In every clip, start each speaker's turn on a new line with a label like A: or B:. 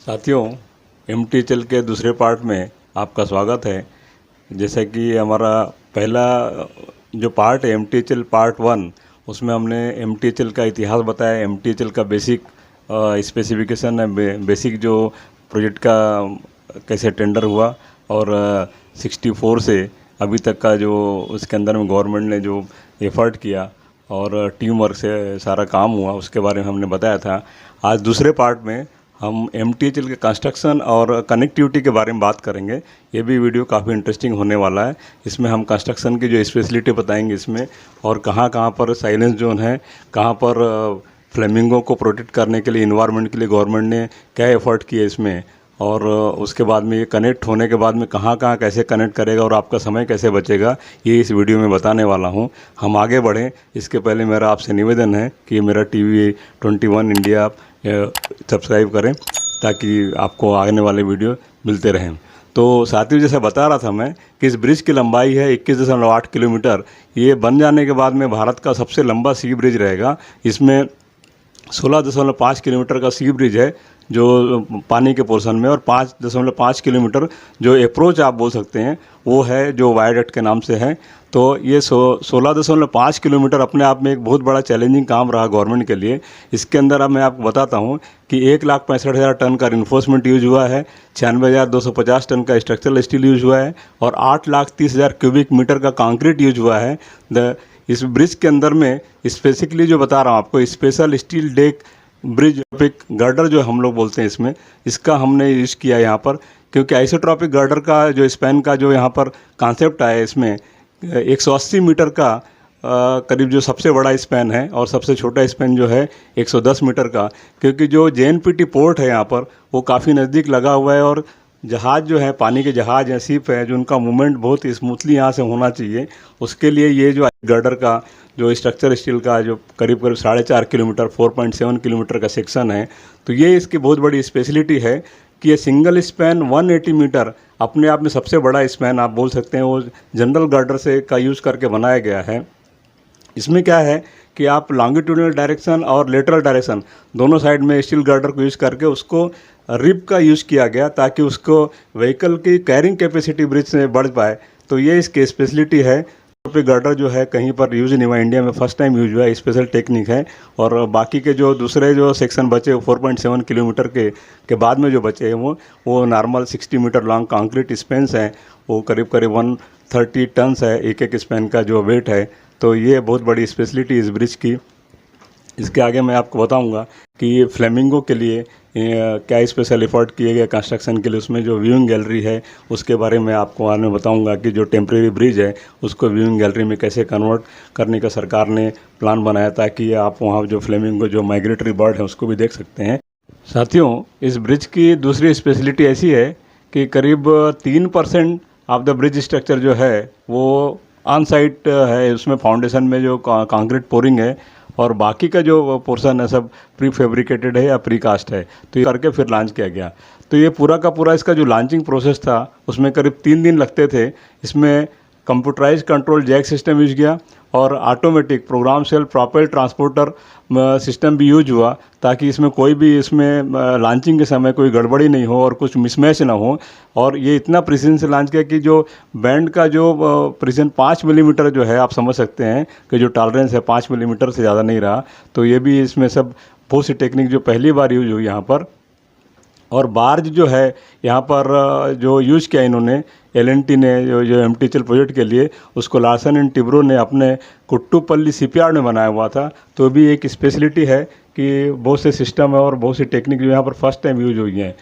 A: साथियों, एमटीएचएल के दूसरे पार्ट में आपका स्वागत है। जैसे कि हमारा पहला जो पार्ट है एमटीएचएल पार्ट 1, उसमें हमने एमटीएचएल का इतिहास बताया, एमटीएचएल का बेसिक स्पेसिफिकेशन है, बेसिक जो प्रोजेक्ट का कैसे टेंडर हुआ और 64 से अभी तक का जो उसके अंदर में गवर्नमेंट ने जो एफर्ट किया और टीम वर्क से सारा काम हुआ, उसके बारे में हमने बताया था। आज दूसरे पार्ट में हम एमटीएचएल के कंस्ट्रक्शन और कनेक्टिविटी के बारे में बात करेंगे। ये भी वीडियो काफ़ी इंटरेस्टिंग होने वाला है। इसमें हम कंस्ट्रक्शन की जो स्पेशलिटी बताएंगे इसमें, और कहाँ कहाँ पर साइलेंस जोन है, कहाँ पर फ्लेमिंगो को प्रोटेक्ट करने के लिए, इन्वायरमेंट के लिए गवर्नमेंट ने क्या एफर्ट किए इसमें, और उसके बाद में ये कनेक्ट होने के बाद में कहाँ कहाँ कैसे कनेक्ट करेगा और आपका समय कैसे बचेगा, ये इस वीडियो में बताने वाला हूँ। हम आगे बढ़ें इसके पहले मेरा आपसे निवेदन है कि मेरा TV21 इंडिया आप सब्सक्राइब करें ताकि आपको आने वाले वीडियो मिलते रहें। तो साथियों, जैसे बता रहा था मैं कि इस ब्रिज की लंबाई है 21.8 किलोमीटर। ये बन जाने के बाद में भारत का सबसे लंबा सी ब्रिज रहेगा। इसमें 16.5 किलोमीटर का सी ब्रिज है जो पानी के पोर्शन में, और 5.5 किलोमीटर जो अप्रोच आप बोल सकते हैं वो है जो वायडक्ट के नाम से है। तो ये 16.5 किलोमीटर अपने आप में एक बहुत बड़ा चैलेंजिंग काम रहा गवर्नमेंट के लिए। इसके अंदर अब मैं आपको बताता हूँ कि 1,65,000 टन का रिन्फोर्समेंट यूज हुआ है, 96,250 टन का स्ट्रक्चरल स्टील यूज हुआ है और 8,30,000 क्यूबिक मीटर का कंक्रीट यूज हुआ है। इस ब्रिज के अंदर में स्पेसिफिकली जो बता रहा हूँ आपको, special steel deck bridge tropic girder जो हम लोग बोलते हैं इसमें, इसका हमने यूज़ किया यहाँ पर, क्योंकि आइसोट्रॉपिक गर्डर का जो स्पैन का जो यहाँ पर कॉन्सेप्ट आया इसमें 180 मीटर का करीब जो सबसे बड़ा स्पैन है, और सबसे छोटा स्पैन जो है 110 मीटर का, क्योंकि जो JNPT पोर्ट है यहाँ पर वो काफ़ी नज़दीक लगा हुआ है, और जहाज़ जो है, पानी के जहाज़ या शिप है, जो उनका मूवमेंट बहुत स्मूथली यहाँ से होना चाहिए, उसके लिए ये जो गर्डर का जो स्ट्रक्चर स्टील का जो करीब 4.5 किलोमीटर 4.7 किलोमीटर का सेक्शन है, तो ये इसकी बहुत बड़ी स्पेशलिटी है कि ये सिंगल स्पैन 180 मीटर अपने आप में सबसे बड़ा स्पैन आप बोल सकते हैं, वो जनरल गर्डर से का यूज़ करके बनाया गया है। इसमें क्या है कि आप लॉन्गिट्यूडनल डायरेक्शन और लेटरल डायरेक्शन दोनों साइड में स्टील गर्डर को यूज़ करके उसको रिब का यूज़ किया गया ताकि उसको व्हीकल की कैरिंग कैपेसिटी ब्रिज से बढ़ पाए। तो ये इसकी स्पेशलिटी है। पे गर्डर जो है कहीं पर यूज़ नहीं हुआ, इंडिया में फर्स्ट टाइम यूज हुआ है, स्पेशल टेक्निक है। और बाकी के जो दूसरे जो सेक्शन बचे 4.7 किलोमीटर के बाद में जो बचे हैं वो normal 60 metre long concrete spans हैं, वो करीब 130 टन्स है एक एक स्पैन का जो वेट है। तो ये बहुत बड़ी स्पेशलिटी इस ब्रिज की। इसके आगे मैं आपको बताऊंगा कि फ्लेमिंगो के लिए क्या स्पेशल एफर्ट किए गए कंस्ट्रक्शन के लिए। उसमें जो व्यूइंग गैलरी है उसके बारे में आपको आज मैं बताऊंगा कि जो टेम्प्रेरी ब्रिज है उसको व्यूइंग गैलरी में कैसे कन्वर्ट करने का सरकार ने प्लान बनाया, ताकि आप वहाँ जो फ्लेमिंगो जो माइग्रेटरी बर्ड है उसको भी देख सकते हैं। साथियों, इस ब्रिज की दूसरी स्पेशलिटी ऐसी है कि करीब 3% ऑफ द ब्रिज स्ट्रक्चर जो है वो ऑन साइट है। उसमें फाउंडेशन में जो कंक्रीट पोरिंग है और बाकी का जो पोर्शन है सब प्री फैब्रिकेटेड है या प्री कास्ट है। तो ये करके फिर लॉन्च किया गया। तो ये पूरा का पूरा इसका जो लॉन्चिंग प्रोसेस था उसमें करीब 3 दिन लगते थे। इसमें computerise control jack system use किया और automatic programme self propel transporter system भी यूज हुआ, ताकि इसमें कोई भी इसमें लॉन्चिंग के समय कोई गड़बड़ी नहीं हो और कुछ मिसमैच ना हो। और ये इतना प्रिसीजन से लॉन्च किया कि जो बैंड का जो प्रिसीजन 5 मिलीमीटर जो है, आप समझ सकते हैं कि जो टॉलरेंस है 5 मिलीमीटर से ज़्यादा नहीं रहा। तो ये भी इसमें सब बहुत सी टेक्निक जो पहली बार यूज हुई यहाँ पर। और बार्ज जो है यहाँ पर जो यूज़ किया इन्होंने L&T ने जो एमटीएचएल प्रोजेक्ट के लिए, उसको लार्सन एंड टिब्रो ने अपने कुट्टुपल्ली शिपयार्ड में बनाया हुआ था। तो भी एक स्पेशलिटी है कि बहुत से सिस्टम है और बहुत सी टेक्निक जो यहाँ पर फर्स्ट टाइम यूज हुई हैं।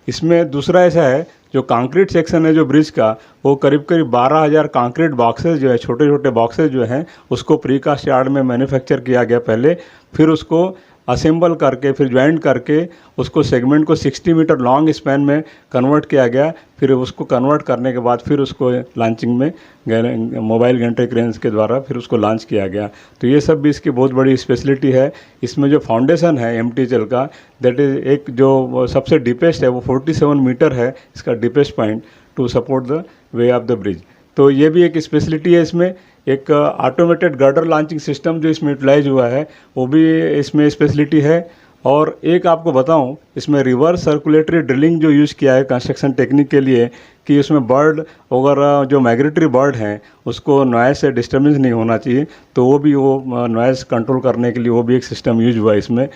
A: इसमें दूसरा ऐसा है, जो कंक्रीट सेक्शन है जो ब्रिज का, वो करीब 12,000 कंक्रीट बॉक्सेस जो है, छोटे छोटे बॉक्सेस जो हैं, उसको प्रीकास्ट यार्ड में मैन्युफैक्चर किया गया पहले। फिर उसको असेंबल करके, फिर ज्वाइंट करके उसको सेगमेंट को 60 मीटर लॉन्ग स्पैन में कन्वर्ट किया गया। फिर उसको कन्वर्ट करने के बाद फिर उसको लॉन्चिंग में मोबाइल गैंट्री क्रेन्स के द्वारा फिर उसको लॉन्च किया गया। तो ये सब भी इसकी बहुत बड़ी स्पेशलिटी है। इसमें जो फाउंडेशन है एमटीएचएल का, दैट इज़ एक जो सबसे डीपेस्ट है वो 47 मीटर है इसका deepest point two support the way of the bridge. तो ये भी एक स्पेशलिटी है इसमें। एक ऑटोमेटेड गर्डर लॉन्चिंग सिस्टम जो इसमें यूटिलाइज हुआ है वो भी इसमें स्पेशलिटी है। और एक आपको बताऊं, इसमें रिवर्स सर्कुलेटरी ड्रिलिंग जो यूज़ किया है कंस्ट्रक्शन टेक्निक के लिए, कि उसमें बर्ड वगैरह जो माइग्रेटरी बर्ड हैं उसको नॉइज़ से डिस्टर्बेंस नहीं होना चाहिए, तो वो नॉइज़ कंट्रोल करने के लिए वो भी एक सिस्टम यूज हुआ है इसमें।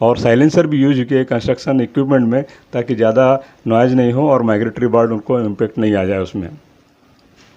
A: और साइलेंसर भी यूज किए कंस्ट्रक्शन इक्विपमेंट में, ताकि ज़्यादा नॉइज़ नहीं हो और माइग्रेटरी बर्ड उनको इम्पेक्ट नहीं आ जाए उसमें।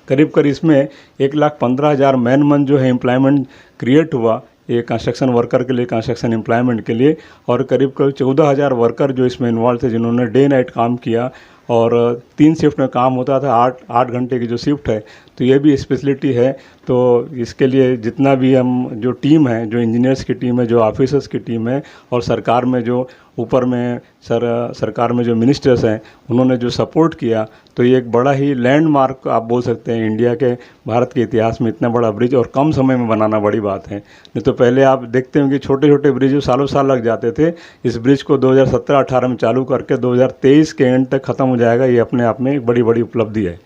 A: करीब करीब इसमें 1,15,000 मैन मंथ जो है एम्प्लॉयमेंट क्रिएट हुआ ये कंस्ट्रक्शन वर्कर के लिए, कंस्ट्रक्शन एम्प्लॉयमेंट के लिए। और करीब करीब 14,000 वर्कर जो इसमें इन्वॉल्व थे, जिन्होंने डे नाइट काम किया। और 3 शिफ्ट में काम होता था, 8 घंटे की जो शिफ्ट है, तो ये भी स्पेशलिटी है। तो इसके लिए जितना भी हम जो टीम है, जो इंजीनियर्स की टीम है, जो ऑफिसर्स की टीम है, और सरकार में जो ऊपर में सरकार में जो मिनिस्टर्स हैं, उन्होंने जो सपोर्ट किया, तो ये एक बड़ा ही लैंडमार्क आप बोल सकते हैं इंडिया के, भारत के इतिहास में इतना बड़ा ब्रिज और कम समय में बनाना बड़ी बात है। नहीं तो पहले आप देखते होंगे छोटे छोटे ब्रिज सालों साल लग जाते थे। इस ब्रिज को 2017-18 में चालू करके 2023 के एंड तक ख़त्म हो जाएगा, ये अपने आप में एक बड़ी बड़ी उपलब्धि है।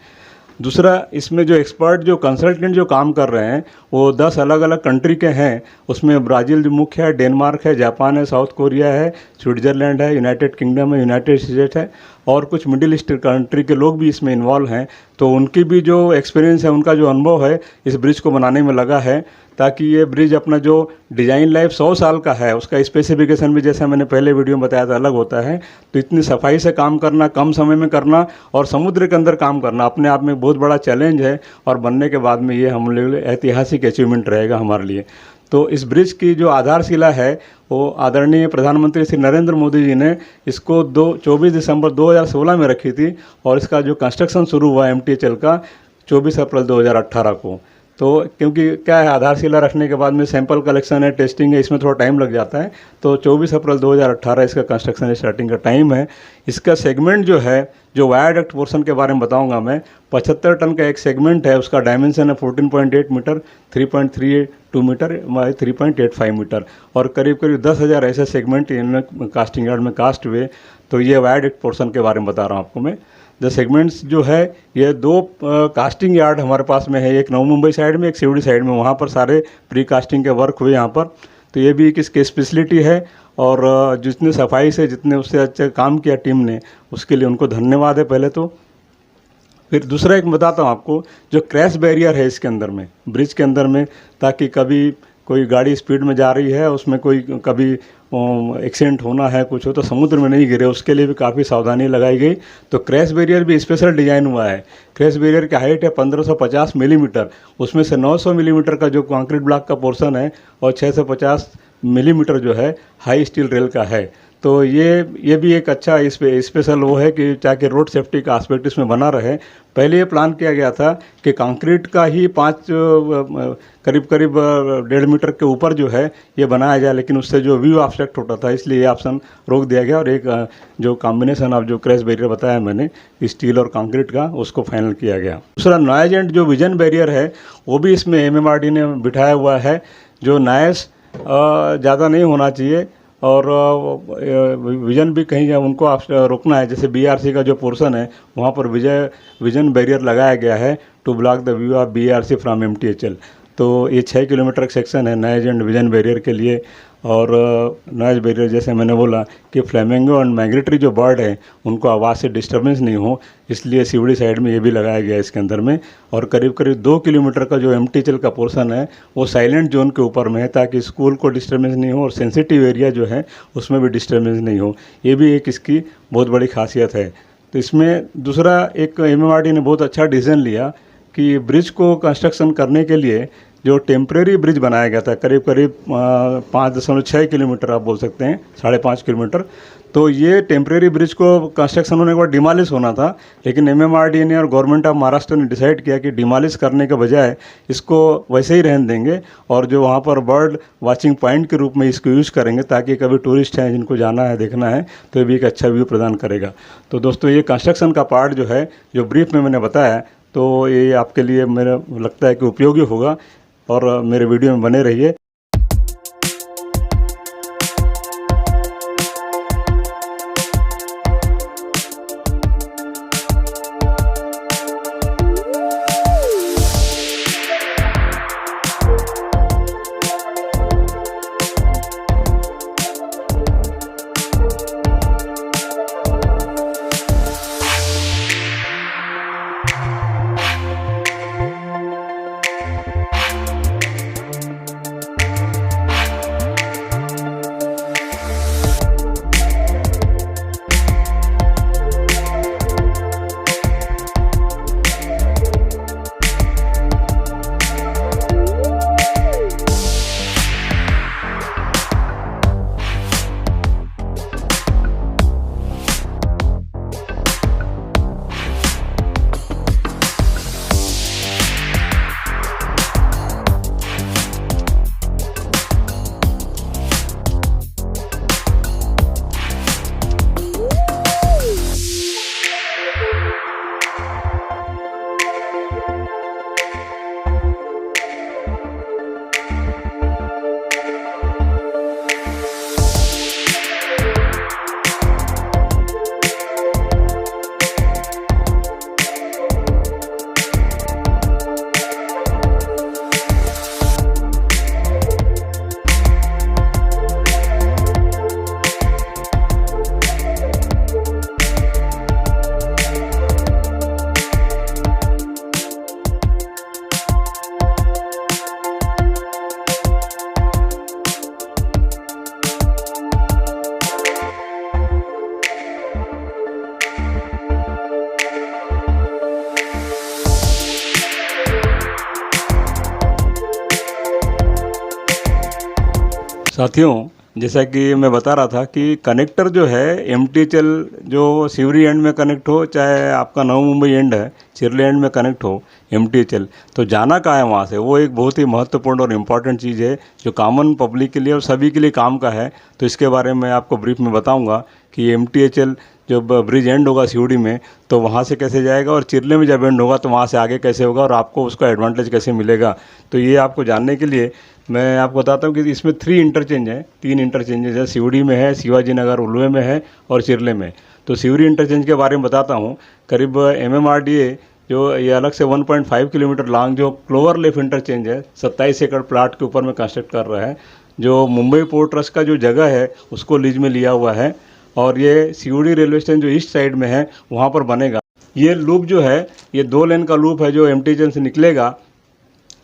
A: दूसरा, इसमें जो एक्सपर्ट जो कंसल्टेंट जो काम कर रहे हैं वो 10 अलग अलग कंट्री के हैं। उसमें ब्राज़ील जो मुख्य है, डेनमार्क है, जापान है, साउथ कोरिया है, स्विट्ज़रलैंड है, यूनाइटेड किंगडम है, यूनाइटेड स्टेट है, और कुछ मिडिल ईस्ट कंट्री के लोग भी इसमें इन्वॉल्व हैं। तो उनकी भी जो एक्सपीरियंस है, उनका जो अनुभव है इस ब्रिज को बनाने में लगा है, ताकि ये ब्रिज अपना जो डिज़ाइन लाइफ 100 साल का है, उसका स्पेसिफिकेशन भी जैसा मैंने पहले वीडियो में बताया था अलग होता है। तो इतनी सफाई से काम करना, कम समय में करना और समुद्र के अंदर काम करना अपने आप में बहुत बड़ा चैलेंज है, और बनने के बाद में ये हम लोग ऐतिहासिक अचीवमेंट रहेगा हमारे लिए। तो इस ब्रिज की जो आधारशिला है वो आदरणीय प्रधानमंत्री श्री नरेंद्र मोदी जी ने इसको 24 दिसंबर 2016 में रखी थी, और इसका जो कंस्ट्रक्शन शुरू हुआ MTHL का 24 अप्रैल 2018 को। तो क्योंकि क्या है, आधारशिला रखने के बाद में सैंपल कलेक्शन है, टेस्टिंग है, इसमें थोड़ा टाइम लग जाता है। तो 24 अप्रैल 2018 इसका कंस्ट्रक्शन स्टार्टिंग का टाइम है। इसका सेगमेंट जो है, जो वायाडक्ट पोर्शन के बारे में बताऊंगा मैं, 75 टन का एक सेगमेंट है। उसका डायमेंशन है 14.8 मीटर, 3.32 मीटर, 3.85 मीटर, और करीब करीब 10,000 ऐसे सेगमेंट इन्होंने कास्टिंग यार्ड में कास्ट हुए। तो ये वायाडक्ट पोर्शन के बारे में बता रहा हूँ आपको मैं। द सेगमेंट्स जो है ये 2 कास्टिंग यार्ड हमारे पास में है, एक नवी मुंबई साइड में, एक सिवड़ी साइड में। वहाँ पर सारे प्री कास्टिंग के वर्क हुए यहाँ पर। तो ये भी एक इसकी स्पेशलिटी है, और जितने सफाई से, जितने उससे अच्छा काम किया टीम ने, उसके लिए उनको धन्यवाद है पहले तो। फिर दूसरा एक बताता हूँ आपको, जो क्रैश बैरियर है इसके अंदर में, ब्रिज के अंदर में, ताकि कभी कोई गाड़ी स्पीड में जा रही है, उसमें कोई कभी एक्सीडेंट होना है, कुछ हो, तो समुद्र में नहीं गिरे, उसके लिए भी काफ़ी सावधानी लगाई गई। तो क्रैश बैरियर भी स्पेशल डिज़ाइन हुआ है। क्रैश बैरियर की हाइट है 1550 मिलीमीटर, उसमें से 900 मिलीमीटर का जो कंक्रीट ब्लॉक का पोर्शन है, और 650 मिलीमीटर जो है हाई स्टील रेल का है। तो ये भी एक अच्छा स्पेशल वो है कि ताकि रोड सेफ्टी का एस्पेक्ट इसमें बना रहे। पहले ये प्लान किया गया था कि कंक्रीट का ही 5 करीब 1.5 मीटर के ऊपर जो है ये बनाया जाए, लेकिन उससे जो व्यू ऑब्स्ट्रक्ट होता था, इसलिए ये ऑप्शन रोक दिया गया, और एक जो कॉम्बिनेशन ऑफ जो क्रैश बैरियर बताया मैंने स्टील और कंक्रीट का, उसको फाइनल किया गया। दूसरा, नॉइज एंड जो विजन बैरियर है वो भी इसमें MMRD ने बिठाया हुआ है। जो नॉइस ज़्यादा नहीं होना चाहिए, और विजन भी कहीं उनको आप रोकना है। जैसे BRC का जो पोर्शन है वहाँ पर विजन बैरियर लगाया गया है to block the view of BRC from MTHL। तो ये 6 किलोमीटर का सेक्शन है नॉइज एंड विजन बैरियर के लिए। और नॉइज बैरियर जैसे मैंने बोला कि फ्लेमिंगो एंड माइग्रेटरी जो बर्ड है उनको आवाज़ से डिस्टर्बेंस नहीं हो, इसलिए सिवड़ी साइड में ये भी लगाया गया है इसके अंदर में। और करीब करीब 2 किलोमीटर का जो MTHL का पोर्शन है वो साइलेंट जोन के ऊपर में है, ताकि स्कूल को डिस्टर्बेंस नहीं हो और सेंसिटिव एरिया जो है उसमें भी डिस्टर्बेंस नहीं हो। ये भी एक इसकी बहुत बड़ी खासियत है। तो इसमें दूसरा एक MMRD ने बहुत अच्छा डिसीजन लिया कि ब्रिज को कंस्ट्रक्शन करने के लिए जो टेम्परेरी ब्रिज बनाया गया था, करीब करीब 5.6 किलोमीटर आप बोल सकते हैं, 5.5 किलोमीटर। तो ये टेम्परेरी ब्रिज को कंस्ट्रक्शन होने के बाद डिमॉलिश होना था, लेकिन MMRD ने और गवर्नमेंट ऑफ महाराष्ट्र ने डिसाइड किया कि डिमॉलिश करने के बजाय इसको वैसे ही रहने देंगे, और जो वहाँ पर बर्ड वाचिंग पॉइंट के रूप में इसको यूज़ करेंगे, ताकि कभी टूरिस्ट हैं जिनको जाना है, देखना है, तो ये भी एक अच्छा व्यू प्रदान करेगा। तो दोस्तों, ये कंस्ट्रक्शन का पार्ट जो है, जो ब्रीफ में मैंने बताया, तो ये आपके लिए मेरा लगता है कि उपयोगी होगा, और मेरे वीडियो में बने रहिए। साथियों, जैसा कि मैं बता रहा था कि कनेक्टर जो है MTHL जो सिवरी एंड में कनेक्ट हो, चाहे आपका नवी मुंबई एंड है चिरले एंड में कनेक्ट हो MTHL, तो जाना कहाँ है वहाँ से, वो एक बहुत ही महत्वपूर्ण और इम्पॉर्टेंट चीज़ है जो कॉमन पब्लिक के लिए और सभी के लिए काम का है। तो इसके बारे में आपको ब्रीफ में बताऊँगा कि MTHL जब ब्रिज एंड होगा सीओडी में तो वहाँ से कैसे जाएगा, और चिरले में जब एंड होगा तो वहाँ से आगे कैसे होगा, और आपको उसका एडवांटेज कैसे मिलेगा। तो ये आपको जानने के लिए मैं आपको बताता हूँ कि इसमें 3 इंटरचेंज हैं, 3 इंटरचेंजेज है। सीओडी में है, शिवाजी नगर उलवे में है और चिरले में। तो सिवरी इंटरचेंज के बारे में बताता हूँ। करीब MMRDA जो ये अलग से 1.5 किलोमीटर लॉन्ग जो क्लोवर लेफ इंटरचेंज है 27 एकड़ प्लाट के ऊपर में कंस्ट्रक्ट कर रहा है, जो मुंबई पोर्ट ट्रस्ट का जो जगह है उसको लीज में लिया हुआ है, और ये सीओडी रेलवे स्टेशन जो ईस्ट साइड में है वहाँ पर बनेगा। ये लूप जो है ये 2 लेन का लूप है जो MTHL से निकलेगा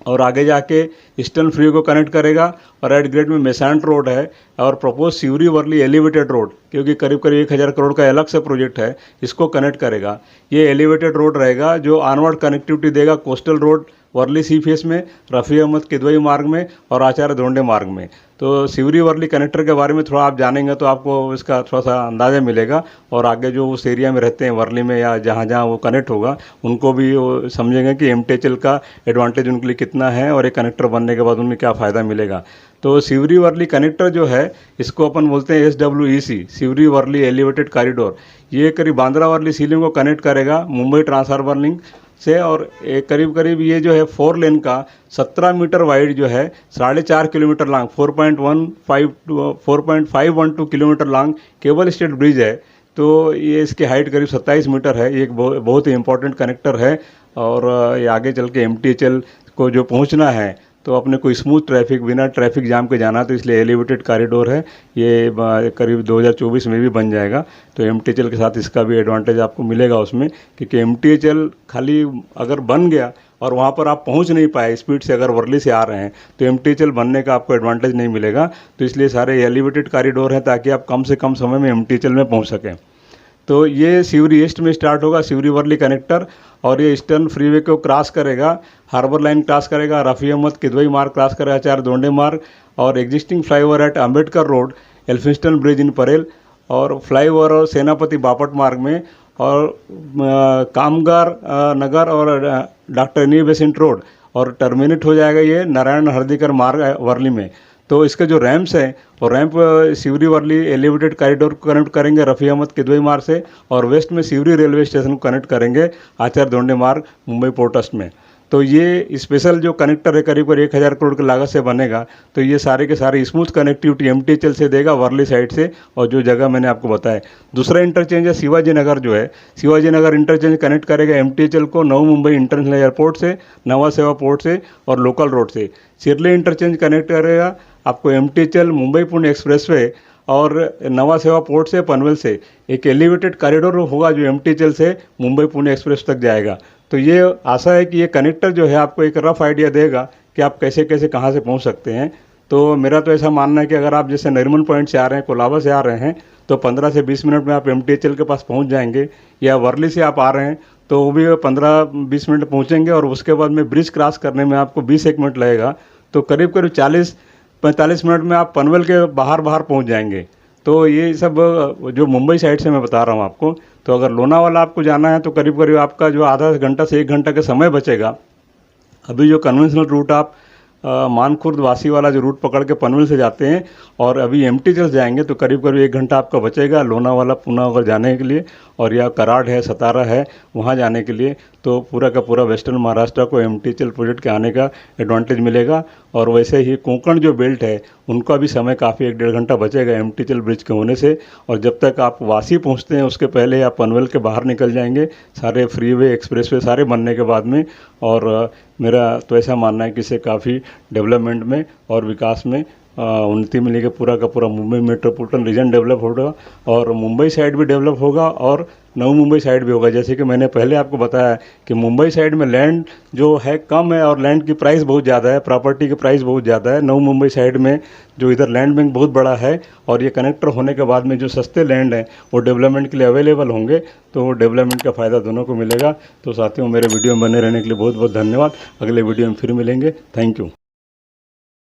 A: और आगे जाके ईस्टर्न फ्रीवे को कनेक्ट करेगा, और एट ग्रेड में मेसांट रोड है और propose Sewri Worli elevated road, क्योंकि करीब करीब 1000 करोड़ का अलग से प्रोजेक्ट है, इसको कनेक्ट करेगा। ये एलिवेटेड रोड रहेगा जो ऑनवर्ड कनेक्टिविटी देगा कोस्टल रोड वर्ली सी फेस में, रफ़ी अहमद किदवई मार्ग में और आचार्य धोंडे मार्ग में। तो सिवरी वर्ली कनेक्टर के बारे में थोड़ा आप जानेंगे तो आपको इसका थोड़ा सा अंदाज़ा मिलेगा, और आगे जो उस एरिया में रहते हैं वर्ली में या जहाँ जहाँ वो कनेक्ट होगा उनको भी वो समझेंगे कि MTHL का एडवांटेज उनके लिए कितना है और एक कनेक्टर बनने के बाद उन्हें क्या फ़ायदा मिलेगा। तो सिवरी वर्ली कनेक्टर जो है इसको अपन बोलते हैं SWEC, Sewri Worli elevated corridor. ये करीब बांद्रा वर्ली सीलिंग को कनेक्ट करेगा मुंबई ट्रांसहार्बर लिंक से, और करीब करीब ये जो है 4 लेन का 17 मीटर वाइड जो है 4.5 kilometre long 4.512 kilometre long cable stayed bridge है। तो ये इसकी हाइट करीब 27 मीटर है। ये एक बहुत ही इंपॉर्टेंट कनेक्टर है, और ये आगे चल के MTHL को जो पहुंचना है तो अपने को स्मूथ ट्रैफिक बिना ट्रैफिक जाम के जाना, तो इसलिए एलिवेटेड कॉरिडोर है। ये करीब 2024 में भी बन जाएगा। तो MTHL के साथ इसका भी एडवांटेज आपको मिलेगा उसमें, क्योंकि MTHL खाली अगर बन गया और वहाँ पर आप पहुँच नहीं पाए स्पीड से, अगर वर्ली से आ रहे हैं तो MTHL बनने का आपको एडवांटेज नहीं मिलेगा। तो इसलिए सारे एलिवेटेड कॉरिडोर हैं ताकि आप कम से कम समय में MTHL में पहुँच सकें। तो ये सिवरी ईस्ट में स्टार्ट होगा सिवरी वर्ली कनेक्टर, और ये ईस्टर्न फ्रीवे को क्रॉस करेगा, हार्बर लाइन क्रॉस करेगा, रफ़ी अहमद किदवई मार्ग क्रॉस करेगा, आचार्य धोंडे मार्ग और existing flyover at Ambedkar road, Elphinstone bridge in Parel, और फ्लाईओवर और सेनापति बापट मार्ग में, और कामगार नगर और डॉक्टर एनी बेसेंट रोड, और टर्मिनेट हो जाएगा ये नारायण हरदीकर मार्ग वर्ली में। तो इसके जो रैम्प्स हैं वो ramp Sewri Worli elevated corridor को कनेक्ट करेंगे रफ़ी अहमद किदवई मार्ग से, और वेस्ट में सिवरी रेलवे स्टेशन को कनेक्ट करेंगे आचार्य धोंडे मार्ग मुंबई पोर्ट ट्रस्ट में। तो ये स्पेशल जो कनेक्टर है करीब 1000 करोड़ की लागत से बनेगा। तो ये सारे के सारे स्मूथ कनेक्टिविटी MTHL से देगा वर्ली साइड से, और जो जगह मैंने आपको बताया। दूसरा इंटरचेंज है शिवाजी नगर जो है, शिवाजी नगर इंटरचेंज कनेक्ट करेगा MTHL को नवी मुंबई इंटरनेशनल एयरपोर्ट से, नवा सेवा पोर्ट से और लोकल रोड से। चिरले इंटरचेंज कनेक्ट करेगा आपको MTHL मुंबई पुणे एक्सप्रेसवे और नवा सेवा पोर्ट से पनवेल से। एक एलिवेटेड कॉरिडोर होगा जो MTHL से मुंबई पुणे एक्सप्रेस तक जाएगा। तो ये आशा है कि ये कनेक्टर जो है आपको एक रफ आइडिया देगा कि आप कैसे कैसे कहाँ से पहुँच सकते हैं। तो मेरा तो ऐसा मानना है कि अगर आप जैसे नरीमन पॉइंट से आ रहे हैं, कोलाबा से आ रहे हैं, तो 15 से 20 मिनट में आप MTHL के पास पहुँच जाएंगे, या वर्ली से आप आ रहे हैं तो वो भी 15-20 मिनट पहुँचेंगे, और उसके बाद में ब्रिज क्रॉस करने में आपको 20 मिनट लगेगा। तो करीब करीब 40-45 मिनट में आप पनवेल के बाहर पहुंच जाएंगे। तो ये सब जो मुंबई साइड से मैं बता रहा हूँ आपको। तो अगर लोनावाला आपको जाना है तो करीब करीब आपका जो आधा घंटा से 1 घंटा का समय बचेगा। अभी जो कन्वेंशनल रूट आप मानखुर्द वासी वाला जो रूट पकड़ के पनवेल से जाते हैं और अभी MTHL जाएंगे तो करीब करीब 1 घंटा आपका बचेगा लोनावाला पुणे अगर जाने के लिए, और या कराड़ है, सतारा है, वहाँ जाने के लिए। तो पूरा का पूरा वेस्टर्न महाराष्ट्र को MTHL प्रोजेक्ट के आने का एडवांटेज मिलेगा। और वैसे ही कोंकण जो बेल्ट है उनका भी समय काफ़ी 1-1.5 घंटा बचेगा MTHL ब्रिज के होने से। और जब तक आप वासी पहुँचते हैं उसके पहले आप पनवेल के बाहर निकल जाएंगे, सारे फ्रीवे एक्सप्रेसवे सारे बनने के बाद में। और मेरा तो ऐसा मानना है कि इससे काफ़ी डेवलपमेंट में और विकास में उन्नति मिलेगी। पूरा का पूरा मुंबई मेट्रोपॉलिटन रीजन डेवलप होगा, और मुंबई साइड भी डेवलप होगा और नवी मुंबई साइड भी होगा। जैसे कि मैंने पहले आपको बताया कि मुंबई साइड में लैंड जो है कम है और लैंड की प्राइस बहुत ज़्यादा है, प्रॉपर्टी की प्राइस बहुत ज़्यादा है। नवी मुंबई साइड में जो इधर लैंड बैंक बहुत बड़ा है, और ये कनेक्टर होने के बाद में जो सस्ते लैंड हैं वो डेवलपमेंट के लिए अवेलेबल होंगे, तो डेवलपमेंट का फ़ायदा दोनों को मिलेगा। तो साथियों, मेरे वीडियो में बने रहने के लिए बहुत बहुत धन्यवाद। अगले वीडियो में फिर मिलेंगे। Thank you.